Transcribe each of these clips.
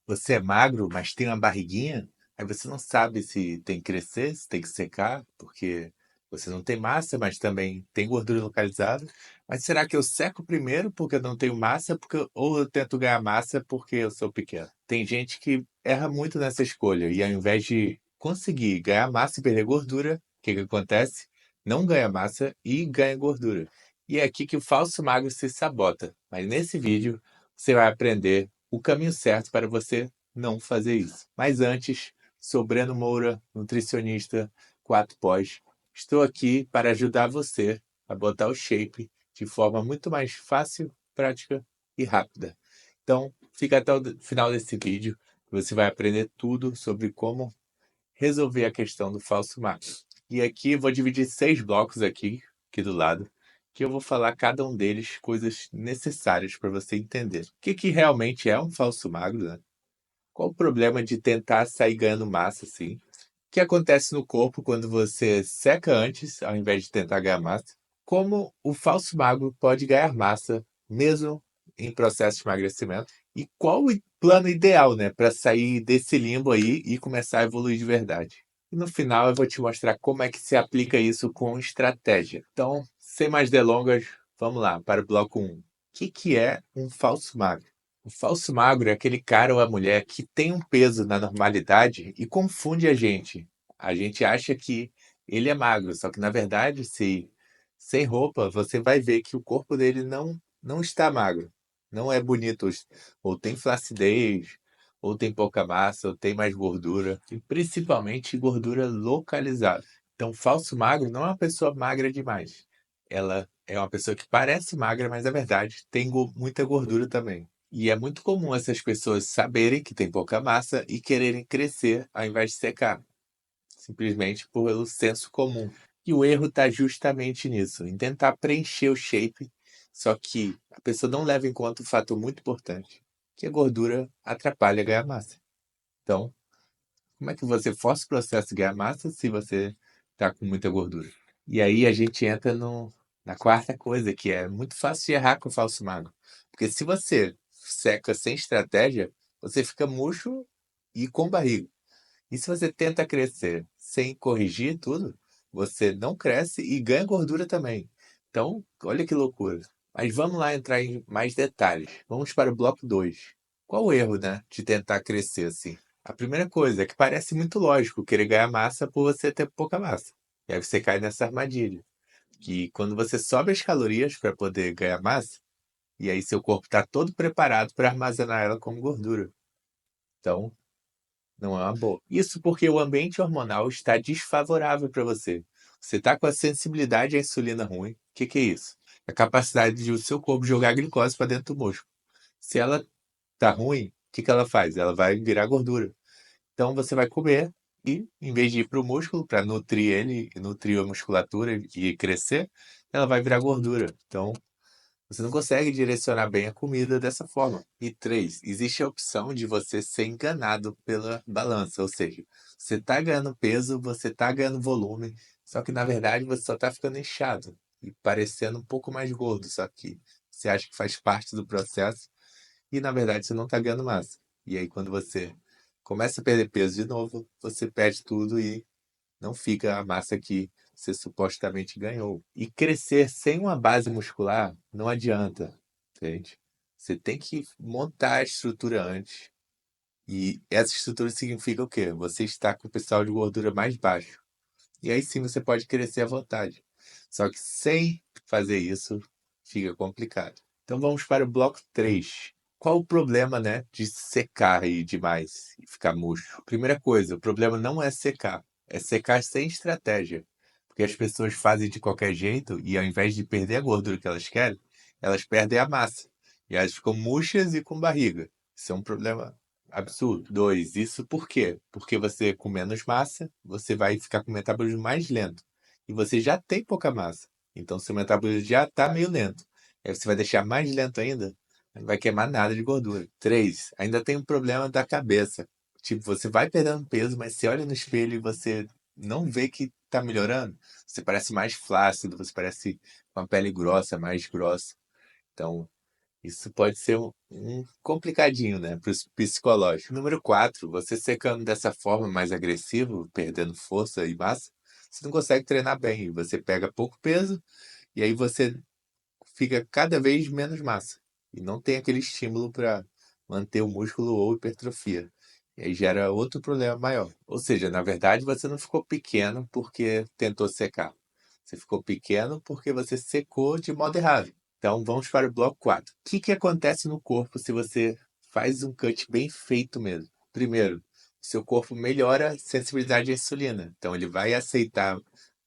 Você é magro, mas tem uma barriguinha, aí você não sabe se tem que crescer, se tem que secar, porque você não tem massa, mas também tem gordura localizada. Mas será que eu seco primeiro porque eu não tenho massa, ou eu tento ganhar massa porque eu sou pequeno? Tem gente que erra muito nessa escolha e ao invés de conseguir ganhar massa e perder gordura, o que que acontece? Não ganha massa e ganha gordura. E é aqui que o falso magro se sabota. Mas nesse vídeo você vai aprender o caminho certo para você não fazer isso. Mas antes, sou Breno Moura, nutricionista 4 pós. Estou aqui para ajudar você a botar o shape de forma muito mais fácil, prática e rápida. Então, fica até o final desse vídeo, que você vai aprender tudo sobre como resolver a questão do falso magro. E aqui vou dividir 6 blocos aqui do lado, que eu vou falar cada um deles coisas necessárias para você entender. O que, que realmente é um falso magro, né? Qual o problema de tentar sair ganhando massa assim? O que acontece no corpo quando você seca antes, ao invés de tentar ganhar massa? Como o falso magro pode ganhar massa, mesmo em processo de emagrecimento? E qual o plano ideal, né, para sair desse limbo aí e começar a evoluir de verdade? E no final eu vou te mostrar como é que se aplica isso com estratégia. Então, sem mais delongas, vamos lá para o bloco 1. O que é um falso magro? O falso magro é aquele cara ou a mulher que tem um peso na normalidade e confunde a gente. A gente acha que ele é magro, só que na verdade, se sem roupa, você vai ver que o corpo dele não está magro. Não é bonito, ou tem flacidez, ou tem pouca massa, ou tem mais gordura, e principalmente gordura localizada. Então, falso magro não é uma pessoa magra demais. Ela é uma pessoa que parece magra, mas na verdade tem muita gordura também. E é muito comum essas pessoas saberem que tem pouca massa e quererem crescer ao invés de secar, simplesmente pelo senso comum. E o erro está justamente nisso, em tentar preencher o shape, só que a pessoa não leva em conta um fator muito importante, que a gordura atrapalha ganhar massa. Então, como é que você força o processo de ganhar massa se você está com muita gordura? E aí a gente entra na quarta coisa, que é muito fácil de errar com o falso magro. Porque se você seca sem estratégia, você fica murcho e com barriga. E se você tenta crescer sem corrigir tudo, você não cresce e ganha gordura também. Então, olha que loucura. Mas vamos lá entrar em mais detalhes. Vamos para o bloco 2. Qual o erro, né, de tentar crescer assim? A primeira coisa é que parece muito lógico querer ganhar massa por você ter pouca massa. E aí você cai nessa armadilha. Que quando você sobe as calorias para poder ganhar massa, e aí seu corpo está todo preparado para armazenar ela como gordura. Então, não é uma boa. Isso porque o ambiente hormonal está desfavorável para você. Você está com a sensibilidade à insulina ruim. O que, que é isso? É a capacidade de o seu corpo jogar glicose para dentro do músculo. Se ela tá ruim, o que, que ela faz? Ela vai virar gordura. Então você vai comer e, em vez de ir para o músculo, para nutrir ele, nutrir a musculatura e crescer, ela vai virar gordura. Então você não consegue direcionar bem a comida dessa forma. E três, existe a opção de você ser enganado pela balança, ou seja, você está ganhando peso, você está ganhando volume, só que na verdade você só está ficando inchado e parecendo um pouco mais gordo, só que você acha que faz parte do processo e na verdade você não está ganhando massa. E aí quando você começa a perder peso de novo, você perde tudo e não fica a massa que você supostamente ganhou. E crescer sem uma base muscular não adianta, entende? Você tem que montar a estrutura antes. E essa estrutura significa o quê? Você está com o percentual de gordura mais baixo. E aí sim você pode crescer à vontade. Só que sem fazer isso, fica complicado. Então vamos para o bloco 3. Qual o problema, né, de secar aí demais e ficar murcho? Primeira coisa, o problema não é secar sem estratégia. Porque as pessoas fazem de qualquer jeito e ao invés de perder a gordura que elas querem, elas perdem a massa. E elas ficam murchas e com barriga. Isso é um problema absurdo. Dois, isso por quê? Porque você com menos massa, você vai ficar com o metabolismo mais lento. E você já tem pouca massa. Então seu metabolismo já está meio lento. Aí você vai deixar mais lento ainda, não vai queimar nada de gordura. Três, ainda tem um problema da cabeça. Tipo, você vai perdendo peso, mas você olha no espelho e você não vê que está melhorando. Você parece mais flácido, você parece com a pele grossa, mais grossa. Então, Isso pode ser um complicadinho, né, para o psicológico. Número 4, você secando dessa forma mais agressivo, perdendo força e massa, você não consegue treinar bem. Você pega pouco peso e aí você fica cada vez menos massa. E não tem aquele estímulo para manter o músculo ou hipertrofia. E aí gera outro problema maior. Ou seja, na verdade, você não ficou pequeno porque tentou secar. Você ficou pequeno porque você secou de modo errado. Então vamos para o bloco 4. O que acontece no corpo se você faz um cut bem feito mesmo? Primeiro, seu corpo melhora a sensibilidade à insulina. Então ele vai aceitar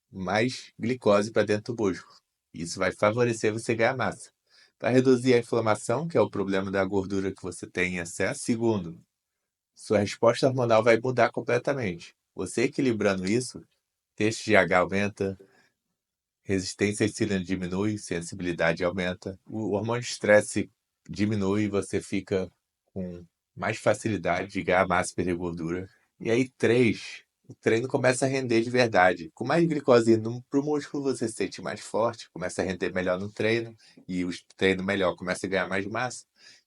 mais glicose para dentro do músculo. Isso vai favorecer você ganhar massa. Vai reduzir a inflamação, que é o problema da gordura que você tem em excesso. Segundo, sua resposta hormonal vai mudar completamente. Você equilibrando isso, TSH aumenta, resistência à insulina diminui, sensibilidade aumenta, o hormônio de estresse diminui e você fica com mais facilidade de ganhar massa e perder gordura. E aí, 3, o treino começa a render de verdade. Com mais glicose indo para o músculo, você se sente mais forte, começa a render melhor no treino, e o treino melhor começa a ganhar mais massa,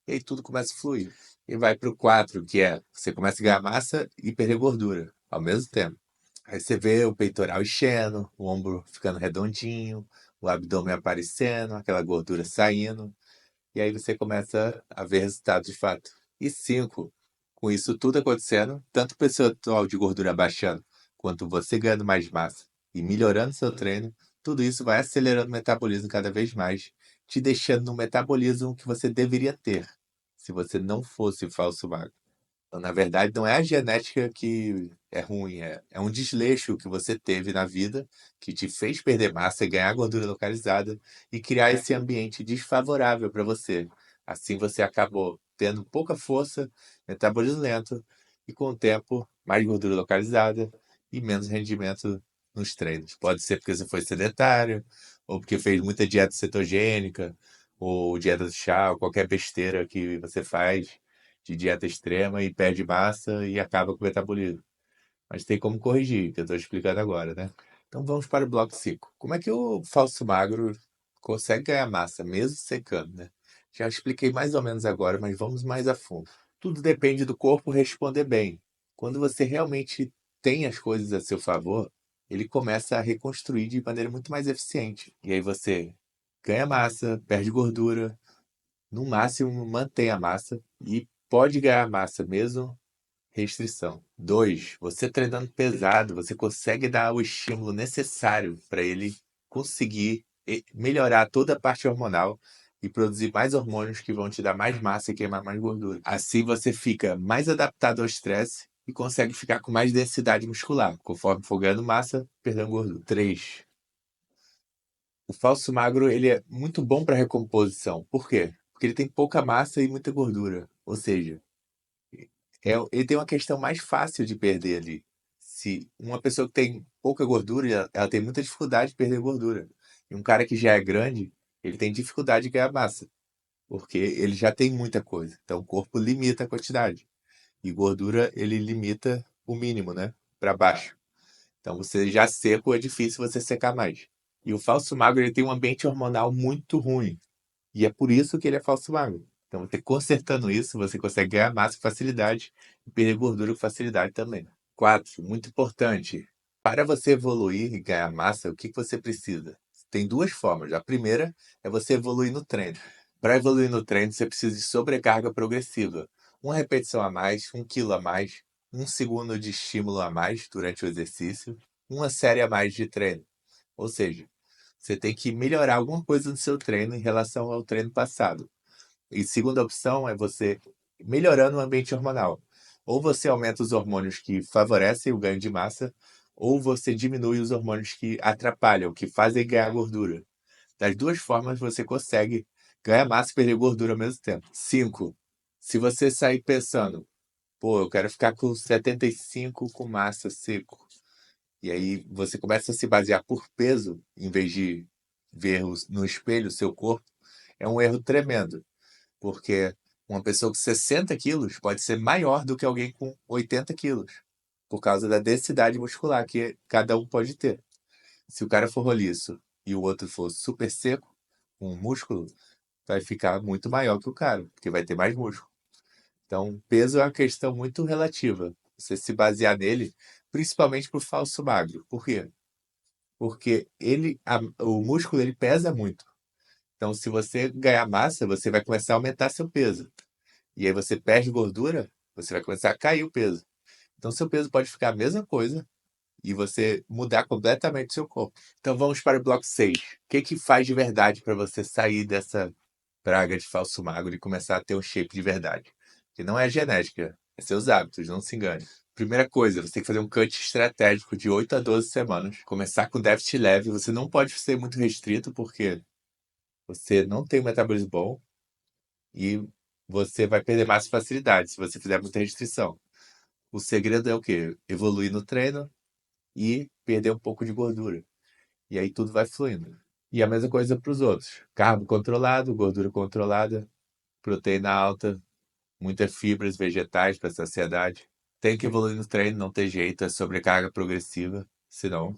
e aí tudo começa a fluir. E vai para o 4, que é você começa a ganhar massa e perder gordura ao mesmo tempo. Aí você vê o peitoral enchendo, o ombro ficando redondinho, o abdômen aparecendo, aquela gordura saindo, e aí você começa a ver resultados de fato. E 5, com isso tudo acontecendo, tanto o percentual de gordura baixando, quanto você ganhando mais massa e melhorando seu treino, tudo isso vai acelerando o metabolismo cada vez mais, te deixando no metabolismo que você deveria ter, se você não fosse falso magro. Então, na verdade, não é a genética que é ruim, é um desleixo que você teve na vida que te fez perder massa e ganhar gordura localizada e criar esse ambiente desfavorável para você. Assim, você acabou tendo pouca força, metabolismo lento e, com o tempo, mais gordura localizada e menos rendimento nos treinos. Pode ser porque você foi sedentário, ou porque fez muita dieta cetogênica, ou dieta do chá, ou qualquer besteira que você faz de dieta extrema e perde massa e acaba com o metabolismo. Mas tem como corrigir, que eu estou explicando agora, né? Então vamos para o bloco 5. Como é que o falso magro consegue ganhar massa, mesmo secando, né? Já expliquei mais ou menos agora, mas vamos mais a fundo. Tudo depende do corpo responder bem. Quando você realmente tem as coisas a seu favor, ele começa a reconstruir de maneira muito mais eficiente. E aí você ganha massa, perde gordura, no máximo mantém a massa e pode ganhar massa mesmo restrição. 2, você treinando pesado, você consegue dar o estímulo necessário para ele conseguir melhorar toda a parte hormonal e produzir mais hormônios que vão te dar mais massa e queimar mais gordura. Assim você fica mais adaptado ao estresse e consegue ficar com mais densidade muscular, conforme for ganhando massa, perdendo gordura. 3, o falso magro ele é muito bom para recomposição. Por quê? Porque ele tem pouca massa e muita gordura. Ou seja, ele tem uma questão mais fácil de perder ali. Se uma pessoa que tem pouca gordura, ela tem muita dificuldade de perder gordura. E um cara que já é grande, ele tem dificuldade de ganhar massa, porque ele já tem muita coisa. Então o corpo limita a quantidade. E gordura, ele limita o mínimo, né? Para baixo. Então você já seco, é difícil você secar mais. E o falso magro, ele tem um ambiente hormonal muito ruim. E é por isso que ele é falso magro. Então, você consertando isso, você consegue ganhar massa com facilidade e perder gordura com facilidade também. 4, muito importante. Para você evoluir e ganhar massa, o que você precisa? Tem duas formas. A primeira é você evoluir no treino. Para evoluir no treino, você precisa de sobrecarga progressiva. Uma repetição a mais, 1 quilo a mais, 1 segundo de estímulo a mais durante o exercício, uma série a mais de treino. Ou seja, você tem que melhorar alguma coisa no seu treino em relação ao treino passado. E segunda opção é você melhorando o ambiente hormonal. Ou você aumenta os hormônios que favorecem o ganho de massa, ou você diminui os hormônios que atrapalham, que fazem ganhar gordura. Das duas formas você consegue ganhar massa e perder gordura ao mesmo tempo. 5. Se você sair pensando, pô, eu quero ficar com 75 com massa seco. E aí você começa a se basear por peso, em vez de ver no espelho o seu corpo, é um erro tremendo. Porque uma pessoa com 60 quilos pode ser maior do que alguém com 80 quilos, por causa da densidade muscular que cada um pode ter. Se o cara for roliço e o outro for super seco, com músculo, vai ficar muito maior que o cara, porque vai ter mais músculo. Então, peso é uma questão muito relativa. Você se basear nele, principalmente para o falso magro. Por quê? Porque o músculo ele pesa muito. Então, se você ganhar massa, você vai começar a aumentar seu peso. E aí você perde gordura, você vai começar a cair o peso. Então, seu peso pode ficar a mesma coisa e você mudar completamente seu corpo. Então, vamos para o bloco 6. O que que faz de verdade para você sair dessa praga de falso magro e começar a ter um shape de verdade? Que não é genética, é seus hábitos, não se engane. Primeira coisa, você tem que fazer um cut estratégico de 8 a 12 semanas. Começar com déficit leve, você não pode ser muito restrito, porque você não tem um metabolismo bom e você vai perder mais facilidade se você fizer muita restrição. O segredo é o quê? Evoluir no treino e perder um pouco de gordura. E aí tudo vai fluindo. E a mesma coisa para os outros. Carbo controlado, gordura controlada, proteína alta, muitas fibras vegetais para saciedade. Tem que evoluir no treino, não tem jeito, é sobrecarga progressiva, senão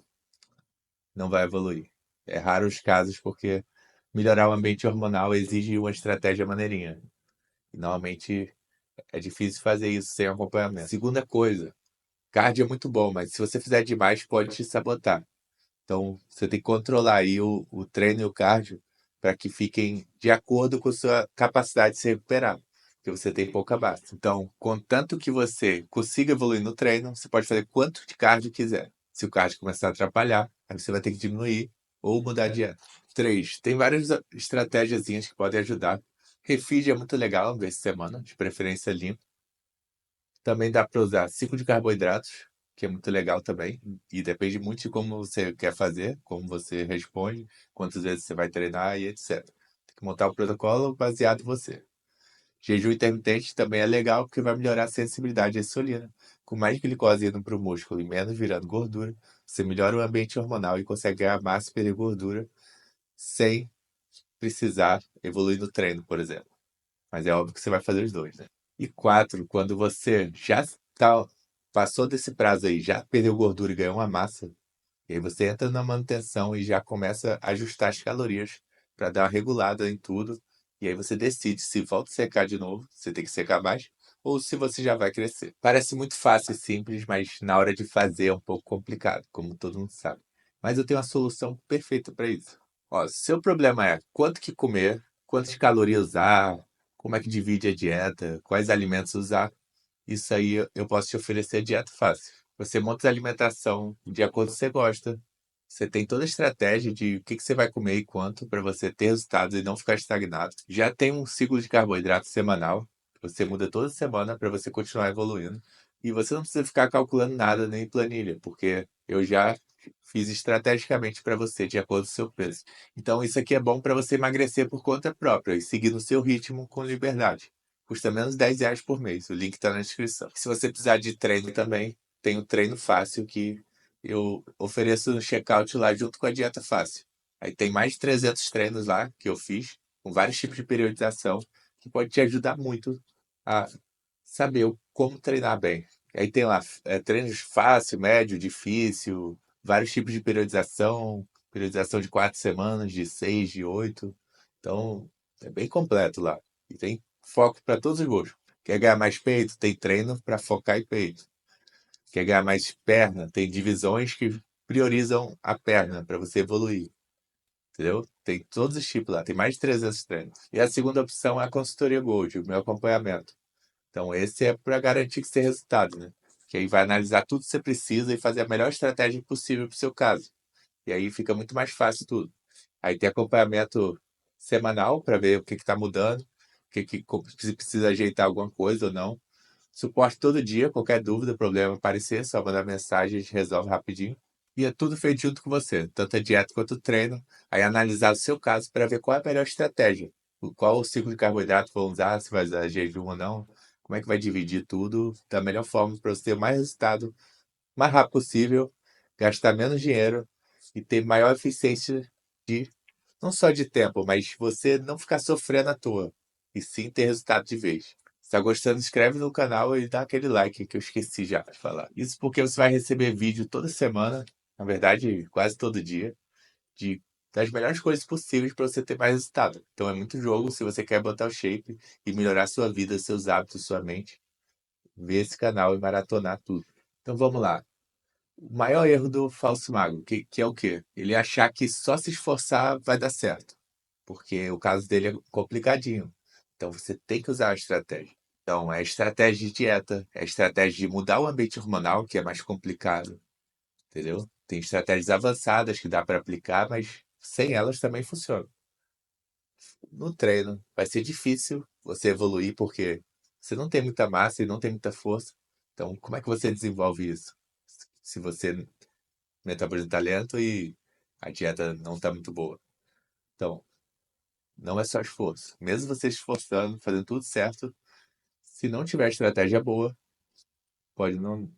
não vai evoluir. É raro os casos porque melhorar o ambiente hormonal exige uma estratégia maneirinha. E normalmente é difícil fazer isso sem acompanhamento. Segunda coisa, cardio é muito bom, mas se você fizer demais pode te sabotar. Então, você tem que controlar aí o treino e o cardio para que fiquem de acordo com a sua capacidade de se recuperar, porque você tem pouca base. Então, contanto que você consiga evoluir no treino, você pode fazer quanto de cardio quiser. Se o cardio começar a atrapalhar, aí você vai ter que diminuir ou mudar a dieta. 3. Tem várias estratégiazinhas que podem ajudar. Refeed é muito legal, uma vez por semana, de preferência limpo. Também dá para usar ciclo de carboidratos, que é muito legal também. E depende muito de como você quer fazer, como você responde, quantas vezes você vai treinar e etc. Tem que montar o protocolo baseado em você. Jejum intermitente também é legal porque vai melhorar a sensibilidade à insulina. Com mais glicose indo para o músculo e menos virando gordura, você melhora o ambiente hormonal e consegue ganhar massa e perder gordura sem precisar evoluir no treino, por exemplo. Mas é óbvio que você vai fazer os dois, né? E 4, quando você já passou desse prazo aí, já perdeu gordura e ganhou uma massa, e aí você entra na manutenção e já começa a ajustar as calorias para dar uma regulada em tudo. E aí você decide se volta a secar de novo, você tem que secar mais, ou se você já vai crescer. Parece muito fácil e simples, mas na hora de fazer é um pouco complicado, como todo mundo sabe. Mas eu tenho uma solução perfeita para isso. Ó, seu problema é quanto que comer, quantas calorias usar, como é que divide a dieta, quais alimentos usar. Isso aí eu posso te oferecer dieta fácil. Você monta a alimentação de acordo com o que você gosta. Você tem toda a estratégia de o que que você vai comer e quanto para você ter resultados e não ficar estagnado. Já tem um ciclo de carboidrato semanal. Você muda toda semana para você continuar evoluindo. E você não precisa ficar calculando nada nem em planilha, porque eu já fiz estrategicamente para você de acordo com o seu peso. Então isso aqui é bom para você emagrecer por conta própria e seguir no seu ritmo com liberdade. Custa menos R$ 10 por mês. O link está na descrição. Se você precisar de treino também, tem o treino fácil que eu ofereço no checkout lá junto com a dieta fácil. Aí tem mais de 300 treinos lá que eu fiz, com vários tipos de periodização, que pode te ajudar muito a saber como treinar bem. Aí tem lá treinos fácil, médio, difícil, vários tipos de periodização de 4 semanas, de 6, de 8. Então, é bem completo lá. E tem foco para todos os gostos. Quer ganhar mais peito? Tem treino para focar em peito. Quer ganhar mais perna? Tem divisões que priorizam a perna para você evoluir. Entendeu? Tem todos os tipos lá. Tem mais de 300 treinos. E a segunda opção é a consultoria Gold, o meu acompanhamento. Então, esse é para garantir que você tem resultado, né? Que aí vai analisar tudo que você precisa e fazer a melhor estratégia possível para o seu caso. E aí fica muito mais fácil tudo. Aí tem acompanhamento semanal para ver o que está mudando, se precisa ajeitar alguma coisa ou não. Suporte todo dia, qualquer dúvida, problema aparecer, só mandar mensagem, a gente resolve rapidinho. E é tudo feito junto com você, tanto a dieta quanto o treino. Aí analisar o seu caso para ver qual é a melhor estratégia. Qual o ciclo de carboidrato vão usar, se vai usar jejum ou não. Como é que vai dividir tudo da melhor forma para você ter mais resultado, mais rápido possível, gastar menos dinheiro e ter maior eficiência de, não só de tempo, mas você não ficar sofrendo à toa, e sim ter resultado de vez. Se tá gostando, inscreve no canal e dá aquele like que eu esqueci já de falar. Isso porque você vai receber vídeo toda semana, na verdade, quase todo dia, de das melhores coisas possíveis para você ter mais resultado. Então é muito jogo se você quer botar o shape e melhorar sua vida, seus hábitos, sua mente. Ver esse canal e maratonar tudo. Então vamos lá. O maior erro do falso magro, que é o quê? Ele achar que só se esforçar vai dar certo. Porque o caso dele é complicadinho. Então você tem que usar a estratégia. Então é estratégia de dieta, é estratégia de mudar o ambiente hormonal, que é mais complicado, entendeu? Tem estratégias avançadas que dá para aplicar, mas sem elas também funciona. No treino vai ser difícil você evoluir porque você não tem muita massa e não tem muita força. Então, como é que você desenvolve isso? Se você metabolismo tá lento e a dieta não está muito boa. Então, não é só esforço. Mesmo você se esforçando, fazendo tudo certo, se não tiver estratégia boa, pode não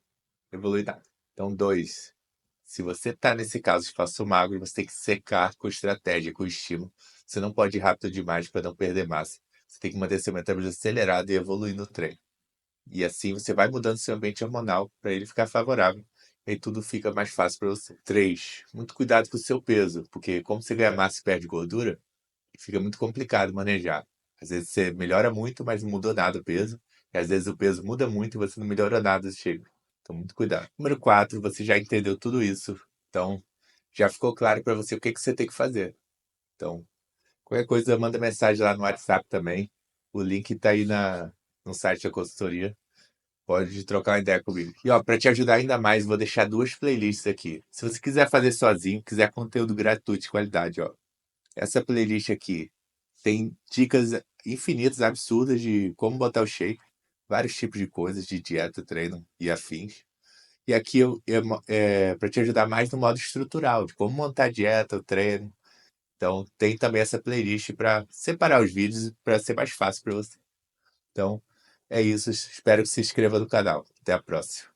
evoluir nada. Então, dois, se você está nesse caso de espaço magro, você tem que secar com estratégia, com estímulo. Você não pode ir rápido demais para não perder massa. Você tem que manter seu metabolismo acelerado e evoluir no treino. E assim você vai mudando seu ambiente hormonal para ele ficar favorável. E aí tudo fica mais fácil para você. Três, muito cuidado com o seu peso, porque como você ganha massa e perde gordura, fica muito complicado manejar. Às vezes você melhora muito, mas não mudou nada o peso. E às vezes o peso muda muito e você não melhora nada, chega. Então, muito cuidado. Número 4, você já entendeu tudo isso. Então, já ficou claro para você o que você tem que fazer. Então, qualquer coisa, manda mensagem lá no WhatsApp também. O link está aí no site da consultoria. Pode trocar uma ideia comigo. E ó, para te ajudar ainda mais, vou deixar duas playlists aqui. Se você quiser fazer sozinho, quiser conteúdo gratuito de qualidade, ó. Essa playlist aqui tem dicas infinitas, absurdas de como botar o shape, vários tipos de coisas, de dieta, treino e afins. E aqui é para te ajudar mais no modo estrutural, de como montar a dieta, o treino. Então, tem também essa playlist para separar os vídeos para ser mais fácil para você. Então, é isso. Espero que se inscreva no canal. Até a próxima.